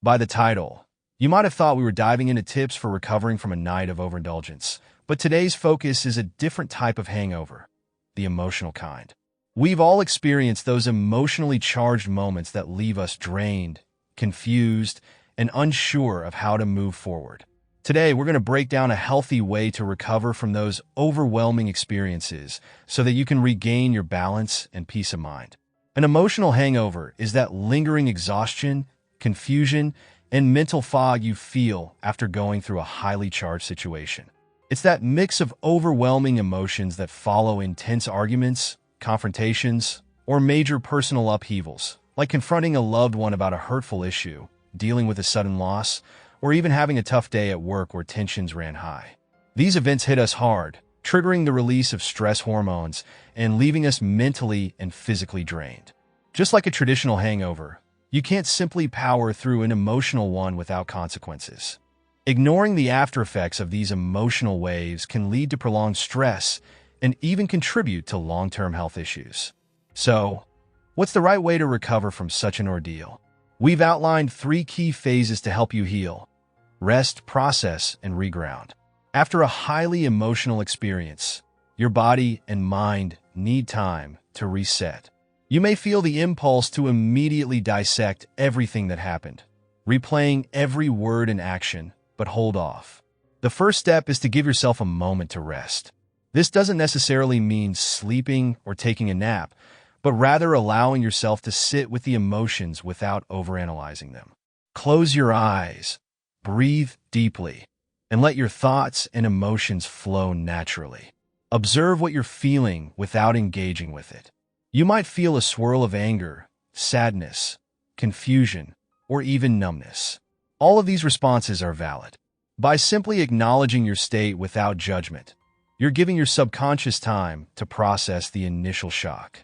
By the title, you might have thought we were diving into tips for recovering from a night of overindulgence, but today's focus is a different type of hangover, the emotional kind. We've all experienced those emotionally charged moments that leave us drained, confused, and unsure of how to move forward. Today, we're going to break down a healthy way to recover from those overwhelming experiences so that you can regain your balance and peace of mind. An emotional hangover is that lingering exhaustion, confusion, and mental fog you feel after going through a highly charged situation. It's that mix of overwhelming emotions that follow intense arguments, confrontations, or major personal upheavals, like confronting a loved one about a hurtful issue, dealing with a sudden loss, or even having a tough day at work where tensions ran high. These events hit us hard, triggering the release of stress hormones and leaving us mentally and physically drained. Just like a traditional hangover, you can't simply power through an emotional one without consequences. Ignoring the after effects of these emotional waves can lead to prolonged stress and even contribute to long-term health issues. So, what's the right way to recover from such an ordeal? We've outlined 3 key phases to help you heal: rest, process, and reground. After a highly emotional experience, your body and mind need time to reset. You may feel the impulse to immediately dissect everything that happened, replaying every word and action, but hold off. The first step is to give yourself a moment to rest. This doesn't necessarily mean sleeping or taking a nap, but rather allowing yourself to sit with the emotions without overanalyzing them. Close your eyes, breathe deeply, and let your thoughts and emotions flow naturally. Observe what you're feeling without engaging with it. You might feel a swirl of anger, sadness, confusion, or even numbness. All of these responses are valid. By simply acknowledging your state without judgment, you're giving your subconscious time to process the initial shock.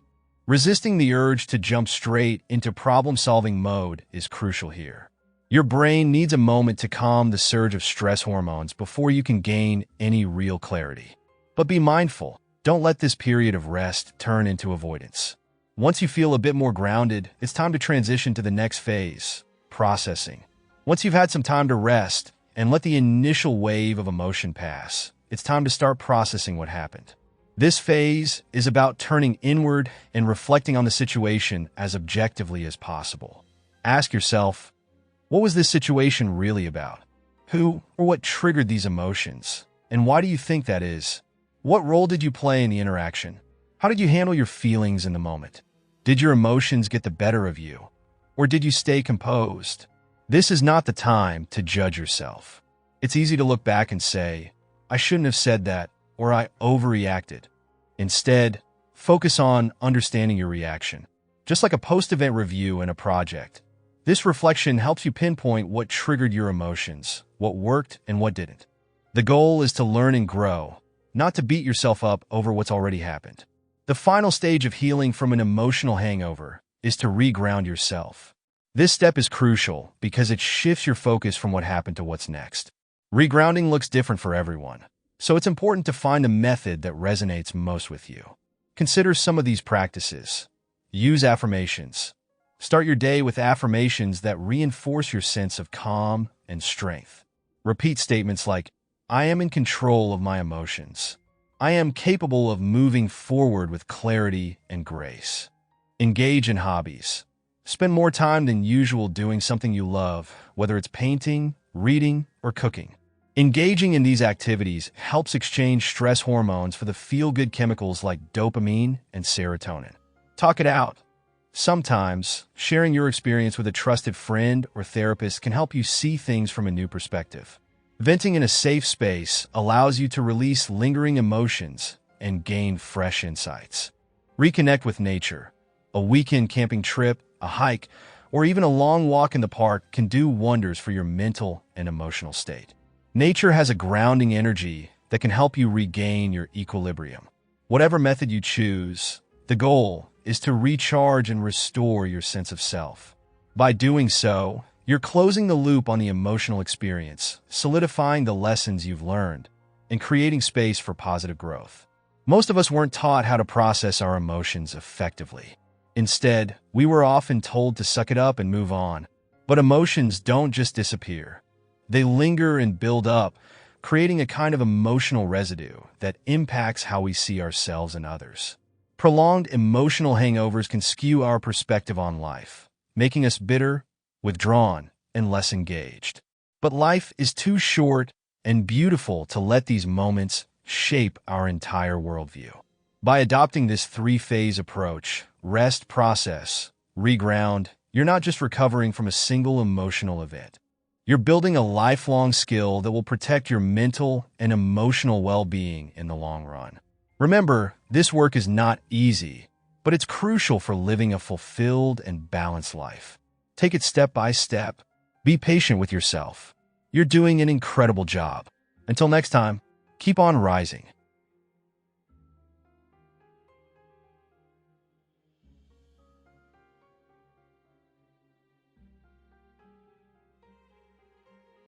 Resisting the urge to jump straight into problem-solving mode is crucial here. Your brain needs a moment to calm the surge of stress hormones before you can gain any real clarity. But be mindful, don't let this period of rest turn into avoidance. Once you feel a bit more grounded, it's time to transition to the next phase, processing. Once you've had some time to rest and let the initial wave of emotion pass, it's time to start processing what happened. This phase is about turning inward and reflecting on the situation as objectively as possible. Ask yourself, what was this situation really about? Who or what triggered these emotions? And why do you think that is? What role did you play in the interaction? How did you handle your feelings in the moment? Did your emotions get the better of you? Or did you stay composed? This is not the time to judge yourself. It's easy to look back and say, I shouldn't have said that, or I overreacted. Instead, focus on understanding your reaction. Just like a post-event review in a project, this reflection helps you pinpoint what triggered your emotions, what worked and what didn't. The goal is to learn and grow, not to beat yourself up over what's already happened. The final stage of healing from an emotional hangover is to reground yourself. This step is crucial because it shifts your focus from what happened to what's next. Regrounding looks different for everyone, so it's important to find a method that resonates most with you. Consider some of these practices. Use affirmations. Start your day with affirmations that reinforce your sense of calm and strength. Repeat statements like, I am in control of my emotions. I am capable of moving forward with clarity and grace. Engage in hobbies. Spend more time than usual doing something you love, whether it's painting, reading, or cooking. Engaging in these activities helps exchange stress hormones for the feel-good chemicals like dopamine and serotonin. Talk it out. Sometimes, sharing your experience with a trusted friend or therapist can help you see things from a new perspective. Venting in a safe space allows you to release lingering emotions and gain fresh insights. Reconnect with nature. A weekend camping trip, a hike, or even a long walk in the park can do wonders for your mental and emotional state. Nature has a grounding energy that can help you regain your equilibrium. Whatever method you choose, the goal is to recharge and restore your sense of self. By doing so, you're closing the loop on the emotional experience, solidifying the lessons you've learned, and creating space for positive growth. Most of us weren't taught how to process our emotions effectively. Instead, we were often told to suck it up and move on. But emotions don't just disappear. They linger and build up, creating a kind of emotional residue that impacts how we see ourselves and others. Prolonged emotional hangovers can skew our perspective on life, making us bitter, withdrawn, and less engaged. But life is too short and beautiful to let these moments shape our entire worldview. By adopting this three-phase approach, rest, process, reground, you're not just recovering from a single emotional event. You're building a lifelong skill that will protect your mental and emotional well-being in the long run. Remember, this work is not easy, but it's crucial for living a fulfilled and balanced life. Take it step by step. Be patient with yourself. You're doing an incredible job. Until next time, keep on rising.